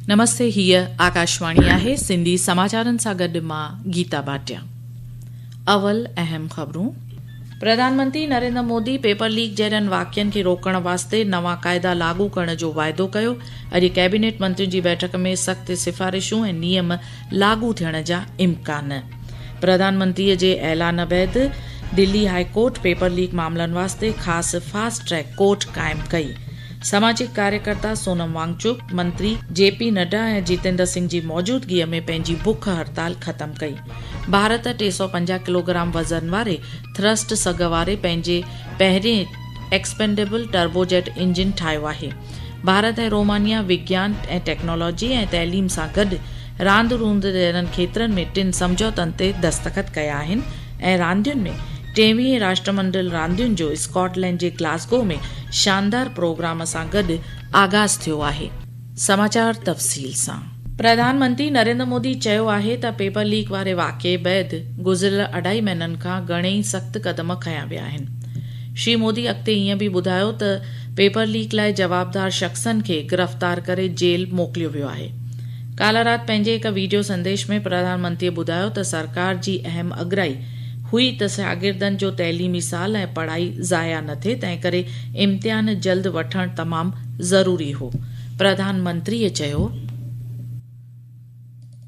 नमस्ते, हीअ आकाशवाणी आहे। सिंधी समाचारनि सां गॾु मां गीता भाटिया। अवल अहम ख़बरूं। प्रधानमंत्री नरेंद्र मोदी पेपर लीक जहिड़नि वाक़ियनि खे रोकण वास्ते नवां क़ाइदा लागू करण जो वाइदो कयो। अॼु कैबिनेट मंत्रियुनि जी बैठक में सख़्त सिफ़ारिशूं ऐं नियम लागू थियण जा इम्कान। प्रधानमंत्रीअ जे ऐलान बैदि Delhi high court paper leak मामलनि वास्ते ख़ासि फास्ट ट्रैक कोर्ट क़ाइमु कई। सामाजिक कार्यकर्ता सोनम वांगचुक, मंत्री जेपी नड्डा ऐं जितेंद्र सिंह जी मौजूदगीअ में पंहिंजी बुख हड़ताल ख़त्म कई। भारत 350 किलोग्राम वज़न वारे थ्रस्ट सघ वारे पंहिंजे पहिरें एक्सपेंडेबल टर्बोजेट इंजिन ठाहियो आहे। भारत ऐं रोमानिया विज्ञान ऐं टेक्नोलॉजी ऐं तइलीम सां गॾु रांदि रूंद जहिड़नि खेत्रनि में 3 समझौतनि ते दस्तख़त कया आहिनि ऐं रांदियुनि में 23 राष्ट्रमंडल रांदियुनि जो स्कॉटलैंड जे ग्लासगो में शानदार प्रोग्राम सां गॾु आगाज़ थियो आहे। समाचार तफ़सील सां। प्रधानमंत्री नरेंद्र मोदी चयो आहे त पेपर लीक वारे वाक़िए बैदि गुज़िरियल 2.5 महीननि खां घणेई सख़्त क़दम खंया विया आहिनि। श्री मोदी अॻिते ईअं बि ॿुधायो त पेपर लीक लाइ जवाबदार शख़्सनि खे गिरफ़्तार करे जेल मोकिलियो वियो आहे। काल्ह राति पंहिंजे हिकु वीडियो संदेश में प्रधानमंत्रीअ ॿुधायो त सरकार जी अहम अॻराई हुई त शागिर्दनि जो तइलीमी साल ऐं पढ़ाई ज़ाया न थिए, तंहिं करे इम्तिहान जल्द वठणु तमामु ज़रूरी हो। प्रधानमंत्रीअ चयो,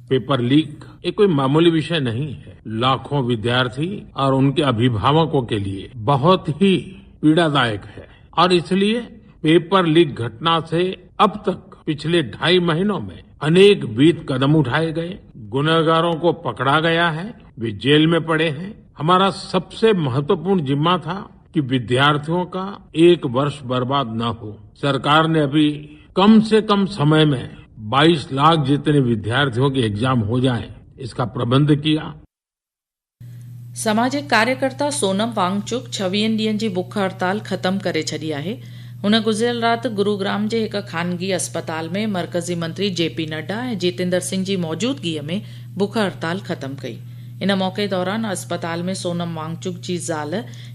पेपर लीक ये कोई मामूली विषय नहीं है। लाखों विद्यार्थी और उनके अभिभावकों के लिए बहुत ही पीड़ादायक है और इसलिए पेपर लीक घटना से अब तक पिछले 2.5 महीनों में अनेक विध कदम उठाए गए, गुनहगारों को पकड़ा गया है, वे जेल में पड़े हैं। हमारा सबसे महत्वपूर्ण जिम्मा था कि विद्यार्थियों का 1 वर्ष बर्बाद न हो। सरकार ने अभी कम से कम समय में 22 लाख जितने विद्यार्थियों के एग्जाम हो जाए, इसका प्रबंध किया। सामाजिक कार्यकर्ता सोनम वांगचुक 26 ॾींहनि जी बुख हड़ताल ख़त्म करे छॾी आहे। हुन गुज़िरियल राति गुरुग्राम जे हिकु ख़ानगी अस्पताल में मर्कज़ी मंत्री जेपी नड्डा ऐं जितेंद्र सिंह जी मौजूदगीअ में बुख हड़ताल ख़त्म कई। इन मौक़े दौरान अस्पताल में सोनम वांगचुक जी ज़ाल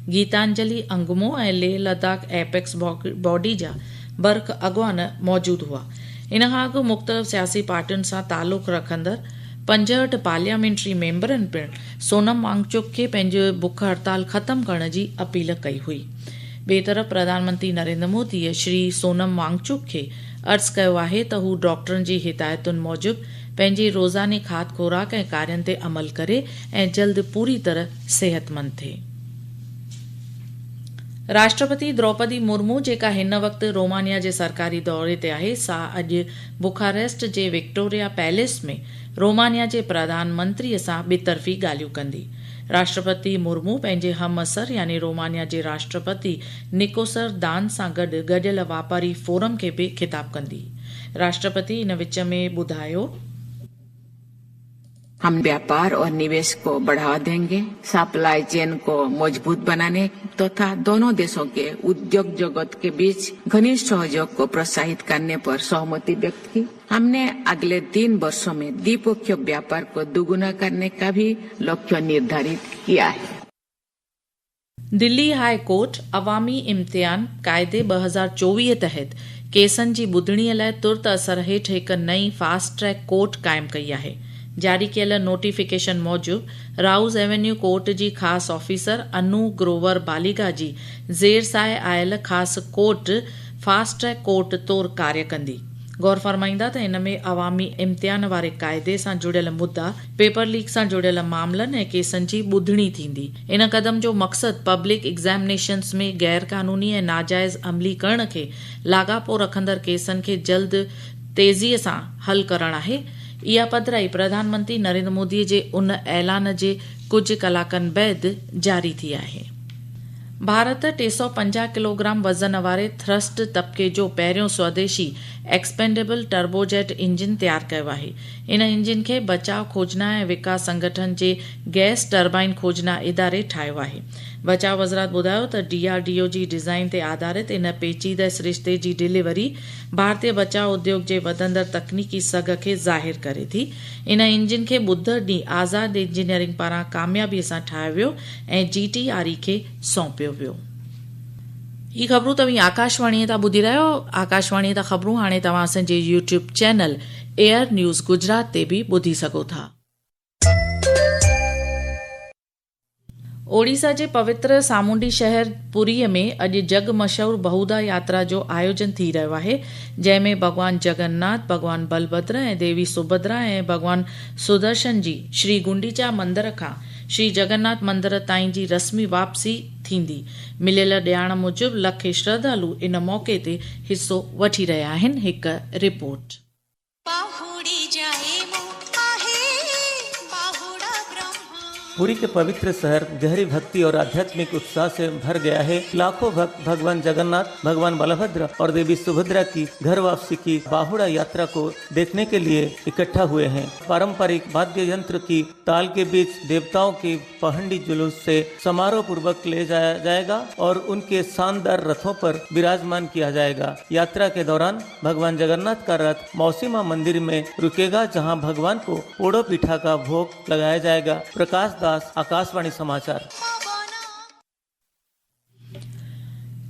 गीतांजलि अंगमो ऐं लेह लद्दाख एपेक्स बॉडी जा बर्क़ अॻवान मौजूदु हुआ। इन खां अॻु मुख़्तलिफ़ सियासी पार्टियुनि सां तालुक़ रखंदड़ 65 पार्लियामेंट्री मेंबरनि पिणु सोनम वांगचुक खे पंहिंजो बुख हड़ताल ख़त्म करण जी अपील कई हुई। ॿिए तरफ़ प्रधानमंत्री नरेंद्र मोदीअ श्री सोनम वांगचुक खे अर्ज़ु कयो आहे त हू डॉक्टरनि जी हिदायतुनि मूजिबि पंहिंजी रोज़ानी खाद्य खुराक ऐं कार्यनि ते अमल करे ऐं जल्द पूरी तरह सेहतमंद थिए। राष्ट्रपति द्रौपदी मुर्मू, जेका हिन वक़्तु रोमानिया जे सरकारी दौरे ते आहे, सा अॼु बुखारेस्ट जे विक्टोरिया पैलेस में रोमानिया जे प्रधानमंत्रीअ सां ॿितरफ़ी ॻाल्हियूं कंदी। राष्ट्रपति मुर्मू पंहिंजे हमअसर यानी रोमानिया जे राष्ट्रपति निकोसर दान सां गॾु गॾियल वापारी फोरम खे बि ख़िताब कंदी। राष्ट्रपति इन विच में ॿुधायो, हम व्यापार और निवेश को बढ़ावा देंगे, सप्लाई चेन को मजबूत बनाने तथा दोनों देशों के उद्योग जगत के बीच घनिष्ठ सहयोग को प्रोत्साहित करने पर सहमति व्यक्त की। हमने अगले 3 वर्षों में द्विपक्षीय व्यापार को दोगुना करने का भी लक्ष्य निर्धारित किया है। दिल्ली हाई कोर्ट अवामी इम्तिहान कायदे 2024 तहत केसनि जी ॿुधणीअ लाइ तुर्त असर हेठि हिकु नई फास्ट ट्रैक कोर्ट क़ाइमु कई आहे। जारी कयल नोटिफिकेशन मूजिबि राउज़ एवेन्यू कोर्ट जी ख़ासि ऑफिसर अनु ग्रोवर बालिगा जी ज़ेर साए आयल ख़ासि कोर्ट फास्ट ट्रैक कोर्ट तौरु कार्य कंदी। गौर फरमाईंदा त इन में अवामी इम्तिहान वारे क़ाइदे सां जुड़ियल मुद्दा, पेपर लीक सां जुड़ियल मामलनि ऐं केसनि जी ॿुधणी थींदी। इन क़दम जो मक़सदु पब्लिक एग्ज़ामिनेशन्स में गैर क़ानूनी ऐं नाजाइज़ अमलीकरण खे लाॻापो रखंदड़ केसनि खे जल्द तेज़ीअ सां हल करणु आहे। इहा पधिराई प्रधानमंत्री नरेंद्र मोदीअ जे उन ऐलान जे कुझु कलाकनि बैदि जारी थी आहे। भारत 350 किलोग्राम वज़न वारे थ्रस्ट तबिके जो पहिरियों स्वदेशी एक्सपेंडेबल टर्बोजेट इंजिन तयारु कयो आहे। इन इंजिन खे बचाव खोजना ऐं विकास संगठन जे गैस टर्बाइन खोजना इदारे ठाहियो आहे। बचाव वज़रात ॿुधायो त DRDO जी डिज़ाइन ते आधारित इन पेचीदह सिरिश्ते जी डिलीवरी भारतीय बचाव उद्योग जे वधंदड़ तकनीकी सघ खे ज़ाहिर करे थी। इन इंजिन खे ॿुधरु ॾींहुं आज़ाद इंजीनियरिंग पारां कामयाबीअ सां ठाहियो वियो ऐं GTRE खे सौंपियो वियो। ही ख़बरूं तव्हीं आकाशवाणी तां ॿुधी रहियो। आकाशवाणी तां ख़बरूं हाणे तव्हां असांजे YouTube channel air news Gujarat ते भी ॿुधी सघो था। ओडिशा जे पवित्र सामुंडी शहर पुरीअ में अॼु जग मशहूर बहुधा यात्रा जो आयोजन थी रहियो आहे, जंहिंमें भगवान जगन्नाथ, भगवान बलभद्र ऐं देवी सुभद्रा ऐं भगवान सुदर्शन जी श्री गुंडीचा मंदिर खां श्री जगन्नाथ मंदिर ताईं जी रस्मी वापसी थींदी। मिलियल ॼाण मूजिबि लखे श्रद्धालु इन मौक़े ते हिसो वठी रहिया आहिनि। हिकु रिपोर्ट। पुरी के पवित्र शहर गहरी भक्ति और आध्यात्मिक उत्साह से भर गया है। लाखों भक्त भगवान जगन्नाथ, भगवान बलभद्र और देवी सुभद्रा की घर वापसी की बाहुड़ा यात्रा को देखने के लिए इकट्ठा हुए हैं। पारंपरिक वाद्य यंत्र की ताल के बीच देवताओं की पहंडी जुलूस से समारोह पूर्वक ले जाया जाएगा और उनके शानदार रथों पर विराजमान किया जाएगा। यात्रा के दौरान भगवान जगन्नाथ का रथ मौसीमा मंदिर में रुकेगा, जहां भगवान को पोड़ो पीठा का भोग लगाया जाएगा। प्रकाश दास, आकाशवाणी समाचार।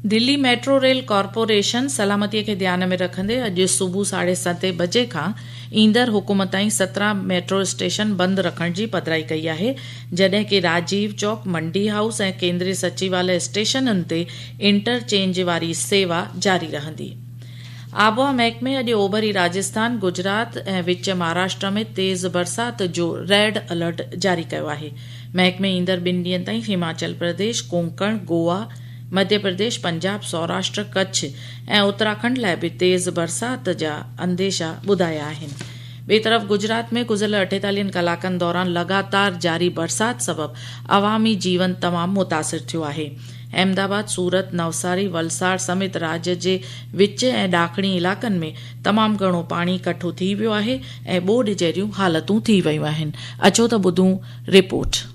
दिल्ली मेट्रो रेल कॉर्पोरेशन सलामतीअ खे ध्यान में रखंदे अॼु सुबुह 7:30 बजे खां ईंदड़ हुकूम ताईं 17 मेट्रो स्टेशन बंदि रखण जी पधिराई कई आहे, जॾहिं कि राजीव चौक, मंडी हाउस ऐं केंद्रीय सचिवालय स्टेशननि ते इंटरचेंज वारी सेवा जारी रहंदी। आबोहवा महकमे अॼु ओभरी राजस्थान, गुजरात ऐं विच महाराष्ट्र में तेज़ बरसात जो रेड अलर्ट जारी कयो आहे। महकमे ईंदड़ 2 ॾींहनि ताईं हिमाचल प्रदेश, कोंकण, गोवा, मध्य प्रदेश, पंजाब, सौराष्ट्र, कच्छ ऐं उत्तराखंड लाइ बि तेज़ बरसात जा अंदेशा ॿुधाया आहिनि। ॿिए तरफ़ गुजरात में गुज़िरियल 48 कलाकनि दौरान लगातार जारी बरसात सबबि अवामी जीवन तमामु मुतासिर थियो आहे। अहमदाबाद, सूरत, नवसारी, वलसाड समेत राज्य जे विच ऐं ॾाखणी इलाक़नि में तमामु घणो पाणी इकठो थी वियो आहे ऐं ॿोॾ जहिड़ियूं हालतूं थी वयूं आहिनि। अचो त ॿुधूं रिपोर्ट।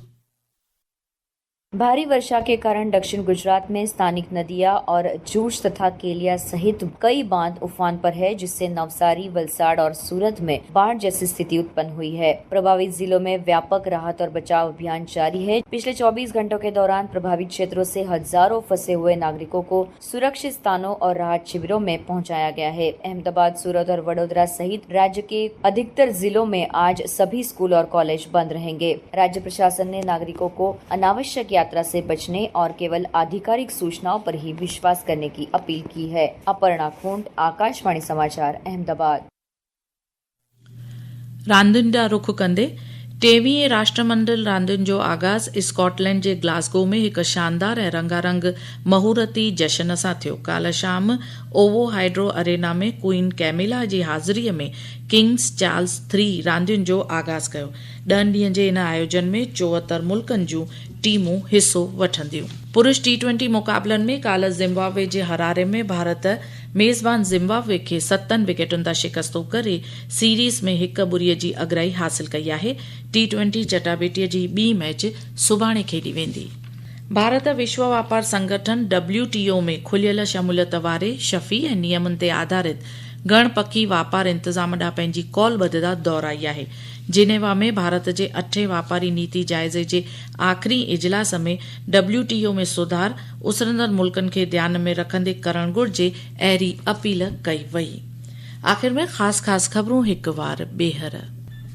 भारी वर्षा के कारण दक्षिण गुजरात में स्थानिक नदियां और जूछ तथा केलिया सहित कई बांध उफान पर है, जिससे नवसारी, वलसाड और सूरत में बाढ़ जैसी स्थिति उत्पन्न हुई है। प्रभावित जिलों में व्यापक राहत और बचाव अभियान जारी है। पिछले 24 घंटों के दौरान प्रभावित क्षेत्रों से हजारों फंसे हुए नागरिकों को सुरक्षित स्थानों और राहत शिविरों में पहुंचाया गया है। अहमदाबाद, सूरत और वडोदरा सहित राज्य के अधिकतर जिलों में आज सभी स्कूल और कॉलेज बंद रहेंगे। राज्य प्रशासन ने नागरिकों को अनावश्यक यात्रा से बचने और केवल आधिकारिक सूचनाओं पर ही विश्वास करने की अपील की है। अपर्णा खूंट, आकाशवाणी समाचार, अहमदाबाद। रांदियुनि जा रुख कंदे 23 राष्ट्रमंडल रांदियुनि जो आगाज़ स्कॉटलैंड जे ग्लासगो में हिकु शानदार ऐं रंगारंग महूरती जश्न सां थियो। काल्ह शाम ओवो हाइड्रो अरेना में क्वीन कैमिला जी हाज़िरीअ में किंग्स चार्ल्स 3 रांदियुनि जो आगाज़ कयो। 10 ॾींहनि जे इन आयोजन में 74 मुल्कनि जूं टीमूं हिसो वठंदियूं। पुरुष T20 मुक़ाबलनि में काल्ह ज़िम्बाब्वे जे हरारे में भारत मेज़बान ज़िम्बाब्वे खे 7 विकेटुनि तां शिकस्तो करे सीरीज़ में 1-0 जी अॻराई हासिल कई आहे। T20 चटाभेटीअ जी ॿी मैच सुभाणे खेॾी वेंदी। भारत विश्व वापार संगठन WTO में खुलियल शमूलियत वारे शफ़ी ऐं नियमनि ते आधारित गणपकी वापार इंतज़ाम ॾांहुं पंहिंजी कौलबद्धता दोहराई आहे। जिनेवा में भारत जे 8 वापारी नीति जाइज़े जे आख़िरी इजलास में WTO में सुधार उसरंदड़ मुल्कनि खे ध्यान में रखंदे करणु घुर्जे, अहिड़ी अपील कई वई। आख़िर में ख़ासि ख़बरूं हिकु वार ॿीहर।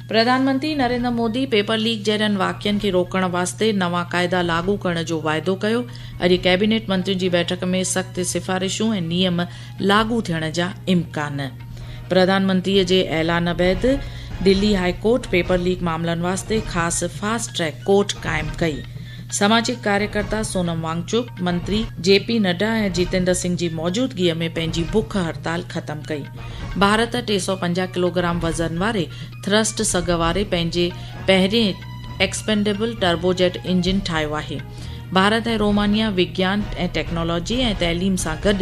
प्रधानमंत्री नरेंद्र मोदी पेपर लीक जहिड़नि वाक़ियनि खे रोकण वास्ते नवां क़ाइदा लागू करण जो वाइदो कयो। अॼु कैबिनेट मंत्रियुनि जी बैठक में सख़्त सिफ़ारिशूं ऐं नियम लागू थियण जा इम्कान। प्रधानमंत्रीअ जे ऐलान बैदि Delhi high court paper leak मामलनि वास्ते ख़ासि फास्ट ट्रैक कोर्ट क़ाइमु कई। सामाजिक कार्यकर्ता सोनम वांगचुक, मंत्री JP नड्डा ऐं जितेंद्र सिंह जी मौजूदगीअ में पंहिंजी बुख हड़ताल ख़तमु कई। भारत 350 किलोग्राम वज़न वारे थ्रस्ट सघ वारे पंहिंजे पहिरें एक्सपेंडेबल टर्बोजेट इंजिन ठाहियो आहे। भारत ऐं रोमानिया विज्ञान ऐं टेक्नोलॉजी ऐं तइलीम सां गॾु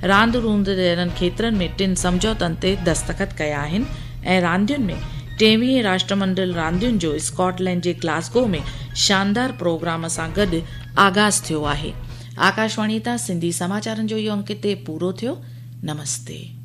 रांदि रूंद जहिड़नि खेत्रनि में 3 समझौतनि ते दस्तख़त कया आहिनि ऐं रांदियुनि में 23 राष्ट्रमंडल रांदियुनि जो स्कॉटलैंड जे ग्लासगो में शानदार प्रोग्राम सां गॾु आगाज़ थियो आहे। आकाशवाणी तां सिंधी समाचारनि जो इहो अंक ते पूरो थियो। नमस्ते।